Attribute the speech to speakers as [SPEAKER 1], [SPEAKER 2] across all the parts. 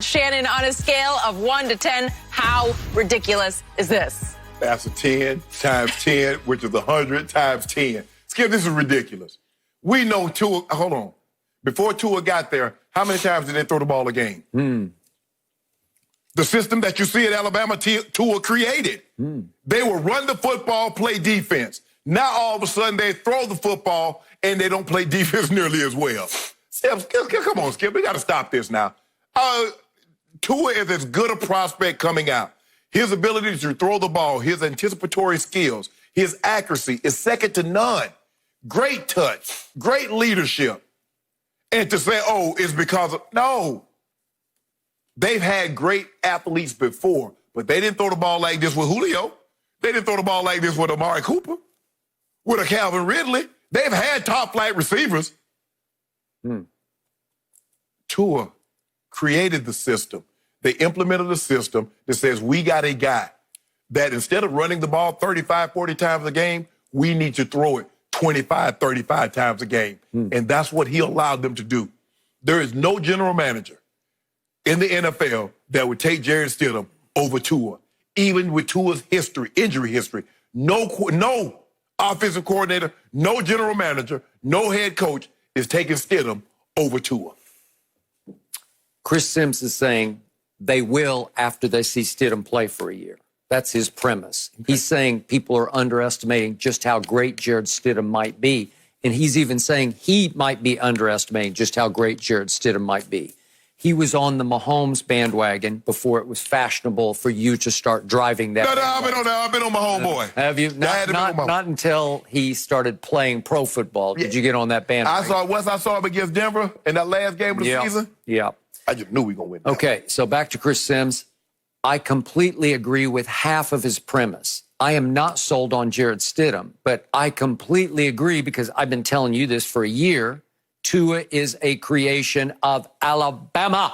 [SPEAKER 1] Shannon, on a scale of 1 to 10, how ridiculous is this?
[SPEAKER 2] That's a 10 times 10, which is 100 times 10. Skip, this is ridiculous. We know Tua, hold on. Before Tua got there, how many times did they throw the ball a game? The system that you see at Alabama, Tua created. They will run the football, play defense. Now all of a sudden they throw the football and they don't play defense nearly as well. Skip, come on, Skip. We got to stop this now. Tua is as good a prospect coming out. His ability to throw the ball, his anticipatory skills, his accuracy is second to none. Great touch, great leadership. And to say, oh, it's because of, no. They've had great athletes before, but they didn't throw the ball like this with Julio. They didn't throw the ball like this with Amari Cooper, with a Calvin Ridley. They've had top-flight receivers. Tua created the system. They implemented a system that says we got a guy that instead of running the ball 35, 40 times a game, we need to throw it 25, 35 times a game. And that's what he allowed them to do. There is no general manager in the NFL that would take Jarrett Stidham over Tua, even with Tua's history, injury history. No offensive coordinator, no general manager, no head coach is taking Stidham over Tua.
[SPEAKER 3] Chris Sims is saying they will after they see Stidham play for a year. That's his premise. Okay. He's saying people are underestimating just how great Jarrett Stidham might be. And he's even saying he might be underestimating just how great Jarrett Stidham might be. He was on the Mahomes bandwagon before it was fashionable for you to start driving that.
[SPEAKER 2] No, I've been on my homeboy.
[SPEAKER 3] Have you? Not until he started playing pro football did you get on that bandwagon.
[SPEAKER 2] I saw him against Denver in that last game of the season.
[SPEAKER 3] Yeah.
[SPEAKER 2] I just knew we were going to win.
[SPEAKER 3] Okay, so back to Chris Sims. I completely agree with half of his premise. I am not sold on Jarrett Stidham, but I completely agree because I've been telling you this for a year. Tua is a creation of Alabama.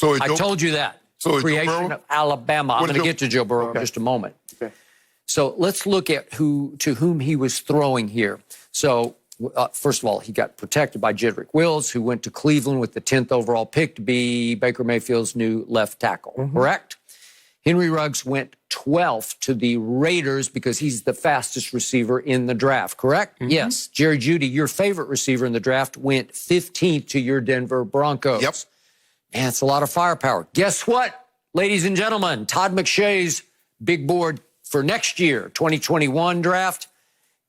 [SPEAKER 3] I told you that.
[SPEAKER 2] So
[SPEAKER 3] creation of Alabama. I'm going to get to Joe Burrow in just a moment.
[SPEAKER 2] Okay.
[SPEAKER 3] So let's look at to whom he was throwing here. So first of all, he got protected by Jedrick Wills, who went to Cleveland with the 10th overall pick to be Baker Mayfield's new left tackle, correct? Henry Ruggs went 12th to the Raiders because he's the fastest receiver in the draft, correct? Yes. Jerry Jeudy, your favorite receiver in the draft, went 15th to your Denver Broncos.
[SPEAKER 2] Yep.
[SPEAKER 3] Man, it's a lot of firepower. Guess what, ladies and gentlemen? Todd McShay's big board for next year, 2021 draft.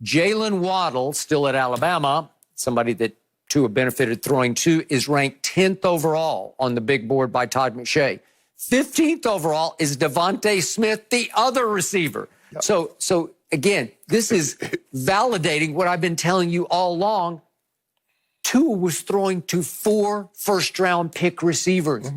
[SPEAKER 3] Jalen Waddle, still at Alabama, somebody that Tua benefited throwing to, is ranked 10th overall on the big board by Todd McShay. 15th overall is Devontae Smith, the other receiver. Yep. So again, this is validating what I've been telling you all along. Tua was throwing to 4 first-round pick receivers.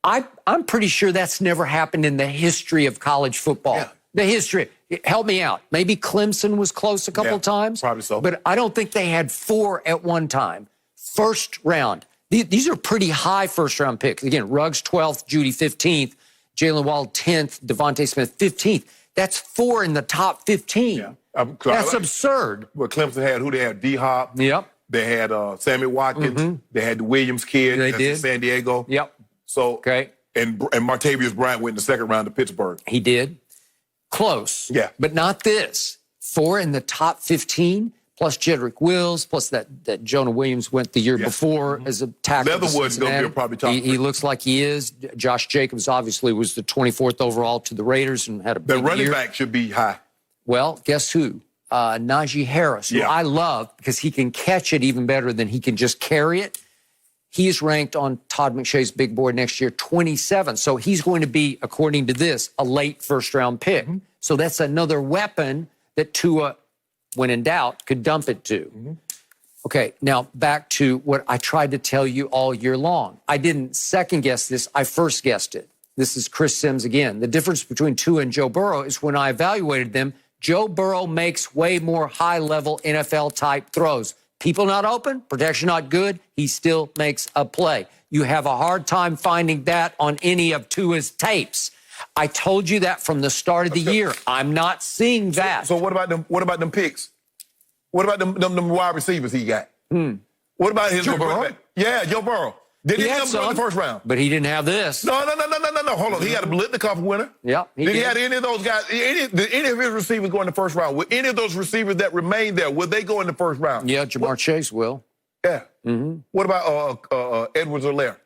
[SPEAKER 3] I'm pretty sure that's never happened in the history of college football.
[SPEAKER 2] Yeah.
[SPEAKER 3] The history. Help me out. Maybe Clemson was close a couple of times.
[SPEAKER 2] Probably so.
[SPEAKER 3] But I don't think they had 4 at one time. First round. These are pretty high first-round picks. Again, Ruggs 12th, Jeudy 15th, Jalen Waddle 10th, Devontae Smith 15th. That's 4 in the top 15.
[SPEAKER 2] Yeah.
[SPEAKER 3] That's absurd.
[SPEAKER 2] What Clemson had, who they had? D-Hop.
[SPEAKER 3] Yep.
[SPEAKER 2] They had Sammy Watkins. They had the Williams kid.
[SPEAKER 3] They
[SPEAKER 2] that's
[SPEAKER 3] did.
[SPEAKER 2] In San Diego.
[SPEAKER 3] Yep.
[SPEAKER 2] So,
[SPEAKER 3] okay.
[SPEAKER 2] And Martavius Bryant went in the second round to Pittsburgh.
[SPEAKER 3] He did. Close.
[SPEAKER 2] Yeah.
[SPEAKER 3] But not this. 4 in the top 15, plus Jedrick Wills, plus that Jonah Williams went the year before as a tackle.
[SPEAKER 2] Leatherwood's going to be probably top.
[SPEAKER 3] He looks like he is. Josh Jacobs obviously was the 24th overall to the Raiders and had a big year.
[SPEAKER 2] The running back should be high.
[SPEAKER 3] Well, guess who? Najee Harris, who I love because he can catch it even better than he can just carry it. He's ranked on Todd McShay's big board next year 27. So he's going to be, according to this, a late first-round pick. So that's another weapon that Tua, when in doubt, could dump it to. Okay, now back to what I tried to tell you all year long. I didn't second-guess this. I first guessed it. This is Chris Sims again. The difference between Tua and Joe Burrow is when I evaluated them, Joe Burrow makes way more high-level NFL-type throws. People not open, protection not good, he still makes a play. You have a hard time finding that on any of Tua's tapes. I told you that from the start of the year. I'm not seeing that.
[SPEAKER 2] So what about them? What about them picks? What about them wide receivers he got? What about his
[SPEAKER 3] Joe Burrow?
[SPEAKER 2] Yeah, Joe Burrow. Did he have some in the first round?
[SPEAKER 3] But he didn't have this.
[SPEAKER 2] No. Hold on. He had a Biletnikoff winner.
[SPEAKER 3] Yeah.
[SPEAKER 2] Did he have any of those guys? Did any of his receivers go in the first round? Would any of those receivers that remain there, would they go in the first round?
[SPEAKER 3] Yeah, Jamar Chase will.
[SPEAKER 2] Yeah. Mm-hmm. What about Edwards-Helaire?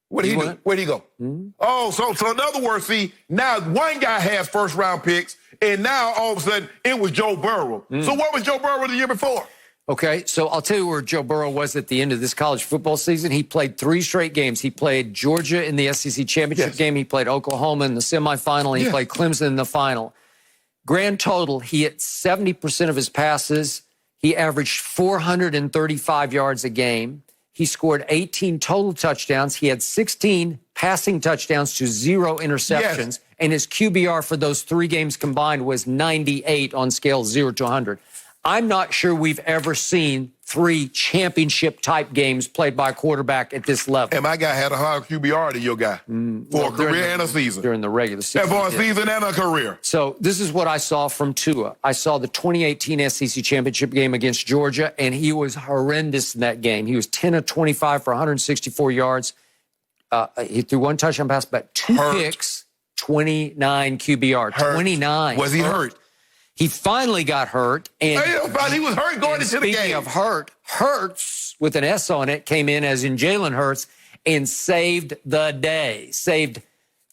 [SPEAKER 2] Where'd he do? Where'd he go? Mm-hmm. Oh, so in other words, see, now one guy has first round picks, and now all of a sudden it was Joe Burrow. Mm. So what was Joe Burrow the year before?
[SPEAKER 3] Okay, so I'll tell you where Joe Burrow was at the end of this college football season. He played 3 straight games. He played Georgia in the SEC championship game. He played Oklahoma in the semifinal. And he played Clemson in the final. Grand total, he hit 70% of his passes. He averaged 435 yards a game. He scored 18 total touchdowns. He had 16 passing touchdowns to 0 interceptions. Yes. And his QBR for those 3 games combined was 98 on scale 0 to 100. I'm not sure we've ever seen 3 championship-type games played by a quarterback at this level.
[SPEAKER 2] And my guy had a higher QBR than your guy for a career and a season.
[SPEAKER 3] During the regular season.
[SPEAKER 2] And for a season and a career.
[SPEAKER 3] So this is what I saw from Tua. I saw the 2018 SEC championship game against Georgia, and he was horrendous in that game. He was 10 of 25 for 164 yards. He threw 1 touchdown pass, but 2 picks, 29 QBR. 29.
[SPEAKER 2] Was he hurt?
[SPEAKER 3] He finally got hurt. And
[SPEAKER 2] he was hurt going into the game.
[SPEAKER 3] Speaking of Hurts, with an S on it, came in as in Jalen Hurts and saved the day. Saved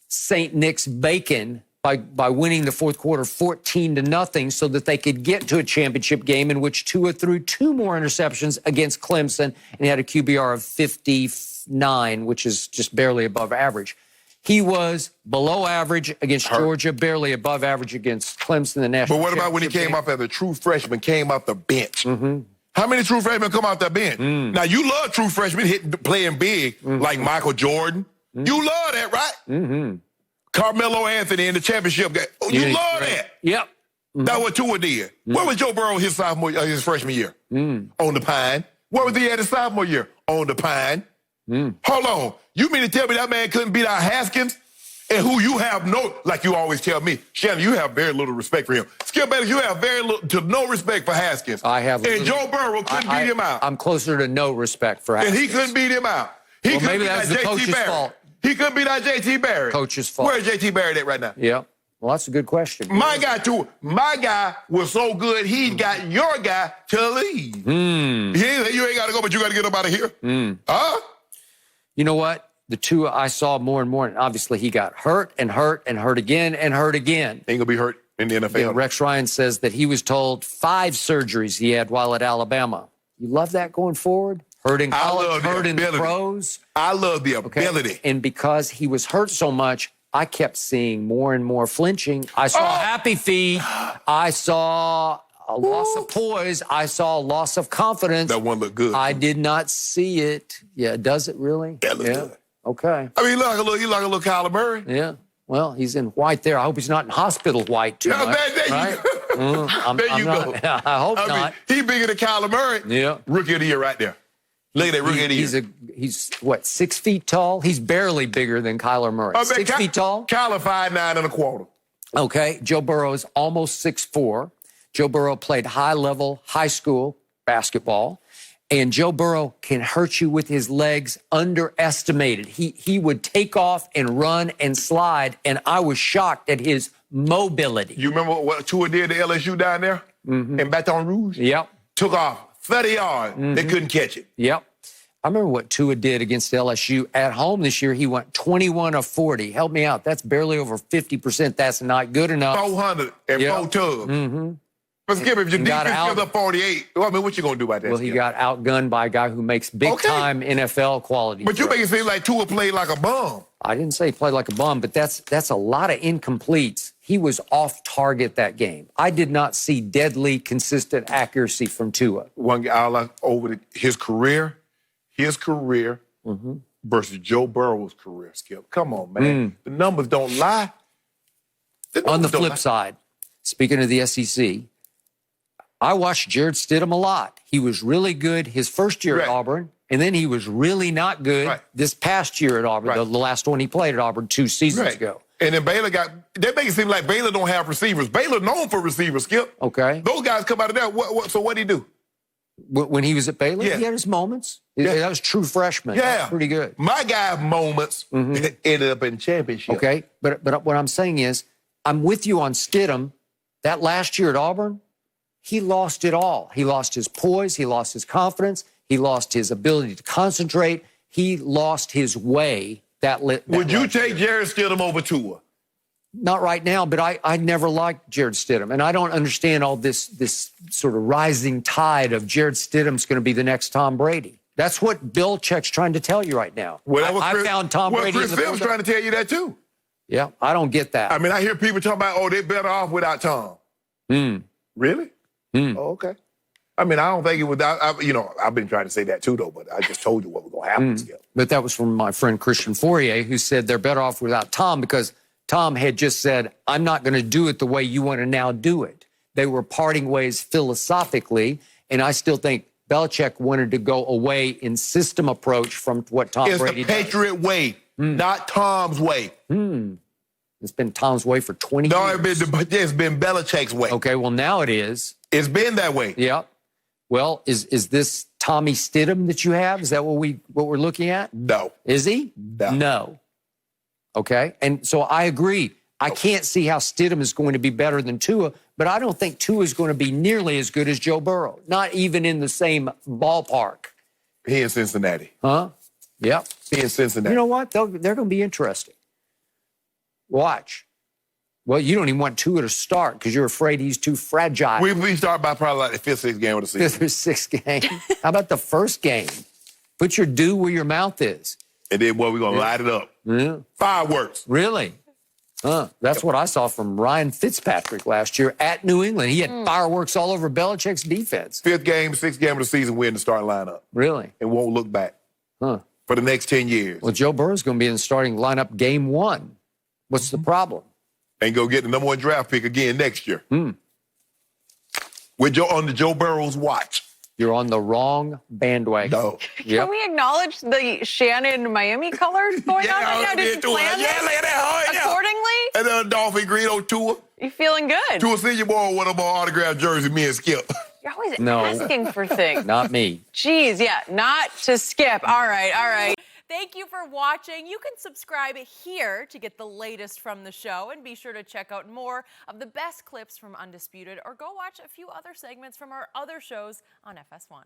[SPEAKER 3] St. Nick's Bacon by winning the fourth quarter 14-0 so that they could get to a championship game in which Tua threw 2 more interceptions against Clemson, and he had a QBR of 59, which is just barely above average. He was below average against Georgia, barely above average against Clemson, the national.
[SPEAKER 2] But what about when he came off as a true freshman, came off the bench? Mm-hmm. How many true freshmen come off the bench? Now, you love true freshmen playing big, like Michael Jordan. You love that, right? Mm-hmm. Carmelo Anthony in the championship game. Oh, you love that.
[SPEAKER 3] Yep.
[SPEAKER 2] That's what Tua did. Where was Joe Burrow his freshman year? On the Pine. Where was he at his sophomore year? On the Pine. Hold on. You mean to tell me that man couldn't beat out Haskins? And who you have like you always tell me, Shannon, you have very little respect for him. Skip Bayless, you have very little to no respect for Haskins.
[SPEAKER 3] I have.
[SPEAKER 2] And Joe Burrow couldn't beat him out.
[SPEAKER 3] I'm closer to no respect for Haskins.
[SPEAKER 2] And he couldn't beat him out.
[SPEAKER 3] Maybe that's the coach's fault.
[SPEAKER 2] He couldn't beat out J.T. Barrett.
[SPEAKER 3] Coach's fault.
[SPEAKER 2] Where's J.T. Barrett at right now?
[SPEAKER 3] Yeah. Well, that's a good question.
[SPEAKER 2] My guy was so good, he got your guy to leave. You ain't got to go, but you got to get up out of here. Huh?
[SPEAKER 3] You know what? The Tua I saw more and more, and obviously he got hurt and hurt and hurt again and hurt again.
[SPEAKER 2] Ain't going to be hurt in the NFL.
[SPEAKER 3] Yeah, Rex Ryan says that he was told 5 surgeries he had while at Alabama. You love that going forward? Hurt in college, hurt in the pros.
[SPEAKER 2] I love the ability.
[SPEAKER 3] And because he was hurt so much, I kept seeing more and more flinching. I saw happy feet. I saw a loss of poise. I saw a loss of confidence.
[SPEAKER 2] That one looked good.
[SPEAKER 3] I did not see it. Yeah, does it really?
[SPEAKER 2] Yeah, it looked good.
[SPEAKER 3] Okay.
[SPEAKER 2] I mean, you like a little Kyler Murray.
[SPEAKER 3] Yeah. Well, he's in white there. I hope he's not in hospital white too much.
[SPEAKER 2] There you go.
[SPEAKER 3] I hope not.
[SPEAKER 2] He bigger than Kyler Murray.
[SPEAKER 3] Yeah.
[SPEAKER 2] Rookie of the year right there. Look at that rookie of the year.
[SPEAKER 3] He's what, 6 feet tall? He's barely bigger than Kyler Murray. 6 feet tall?
[SPEAKER 2] Kyler 5'9 1/4.
[SPEAKER 3] Okay. Joe Burrow is almost 6'4". Joe Burrow played high-level high school basketball. And Joe Burrow can hurt you with his legs underestimated. He would take off and run and slide, and I was shocked at his mobility.
[SPEAKER 2] You remember what Tua did to LSU down there in Baton Rouge?
[SPEAKER 3] Yep.
[SPEAKER 2] Took off 30 yards. They couldn't catch it.
[SPEAKER 3] Yep. I remember what Tua did against LSU at home this year. He went 21 of 40. Help me out. That's barely over 50%. That's not good enough.
[SPEAKER 2] 400 and 4 tubs. But Skip, if your defense gives up 48, I mean, what you going to do about that?
[SPEAKER 3] Well, he got outgunned by a guy who makes big-time NFL quality.
[SPEAKER 2] But you make it seem like Tua played like a bum.
[SPEAKER 3] I didn't say he played like a bum, but that's a lot of incompletes. He was off target that game. I did not see deadly, consistent accuracy from Tua.
[SPEAKER 2] One guy over his career versus Joe Burrow's career, Skip. Come on, man. The numbers don't lie.
[SPEAKER 3] On the flip side, speaking of the SEC, I watched Jarrett Stidham a lot. He was really good his first year at Auburn, and then he was really not good this past year at Auburn, the last one he played at Auburn 2 seasons ago.
[SPEAKER 2] And then Baylor they make it seem like Baylor don't have receivers. Baylor known for receivers, Skip.
[SPEAKER 3] Okay.
[SPEAKER 2] Those guys come out of there. So what'd he do?
[SPEAKER 3] When he was at Bayless,
[SPEAKER 2] Yeah.
[SPEAKER 3] he had his moments.
[SPEAKER 2] Yeah.
[SPEAKER 3] That was true freshman. That
[SPEAKER 2] Yeah.
[SPEAKER 3] was pretty good.
[SPEAKER 2] My guy moments ended up in championship.
[SPEAKER 3] Okay, but what I'm saying is, I'm with you on Stidham. That last year at Auburn, he lost it all. He lost his poise. He lost his confidence. He lost his ability to concentrate. He lost his way.
[SPEAKER 2] Would you take Jarrett Stidham over Tua?
[SPEAKER 3] Not right now, but I never liked Jarrett Stidham. And I don't understand all this sort of rising tide of Jarrett Stidham's going to be the next Tom Brady. That's what Belichick's trying to tell you right now. I found Tom Brady.
[SPEAKER 2] Chris Phillips trying to tell you that too.
[SPEAKER 3] Yeah, I don't get that.
[SPEAKER 2] I mean, I hear people talking about, they're better off without Tom. Really? Oh, okay. I mean, I don't think it would. I've been trying to say that too, though, but I just told you what was going to happen. Skip.
[SPEAKER 3] But that was from my friend Christian Fourier, who said they're better off without Tom because Tom had just said, I'm not going to do it the way you want to now do it. They were parting ways philosophically, and I still think Belichick wanted to go away in system approach from what Tom Brady does.
[SPEAKER 2] It's the Patriot way, not Tom's way.
[SPEAKER 3] It's been Tom's way for 20 years.
[SPEAKER 2] No, it's been Belichick's way.
[SPEAKER 3] Okay, well, now it is.
[SPEAKER 2] It's been that way.
[SPEAKER 3] Yeah. Well, is this Tommy Stidham that you have? Is that what we're looking at?
[SPEAKER 2] No.
[SPEAKER 3] Is he? No. Okay, and so I agree. I can't see how Stidham is going to be better than Tua, but I don't think Tua is going to be nearly as good as Joe Burrow. Not even in the same ballpark.
[SPEAKER 2] He in Cincinnati.
[SPEAKER 3] Huh? Yep.
[SPEAKER 2] He in Cincinnati.
[SPEAKER 3] You know what? They're going to be interesting. Watch. Well, you don't even want Tua to start because you're afraid he's too fragile.
[SPEAKER 2] We start by probably like the fifth, sixth game of the season.
[SPEAKER 3] Fifth or sixth game. How about the first game? Put your due where your mouth is.
[SPEAKER 2] And then, we're going to light it up.
[SPEAKER 3] Yeah.
[SPEAKER 2] Fireworks.
[SPEAKER 3] Really? That's what I saw from Ryan Fitzpatrick last year at New England. He had fireworks all over Belichick's defense.
[SPEAKER 2] Fifth game, sixth game of the season, we're in the starting lineup.
[SPEAKER 3] Really?
[SPEAKER 2] And won't look back for the next 10 years.
[SPEAKER 3] Well, Joe Burrow's going to be in the starting lineup game one. What's the problem?
[SPEAKER 2] And go get the number 1 draft pick again next year. On the Joe Burrow's watch.
[SPEAKER 3] You're on the wrong bandwagon.
[SPEAKER 2] No.
[SPEAKER 1] Can we acknowledge the Shannon Miami colors going on right now? Did you plan this
[SPEAKER 2] look at that.
[SPEAKER 1] accordingly?
[SPEAKER 2] And then Dolphin Green on Tua.
[SPEAKER 1] You feeling good?
[SPEAKER 2] Tua Senior Bowl with them on autographed jersey, me and Skip.
[SPEAKER 1] You're always asking for things.
[SPEAKER 3] Not me.
[SPEAKER 1] Jeez, yeah, not to skip. All right.
[SPEAKER 4] Thank you for watching. You can subscribe here to get the latest from the show, and be sure to check out more of the best clips from Undisputed, or go watch a few other segments from our other shows on FS1.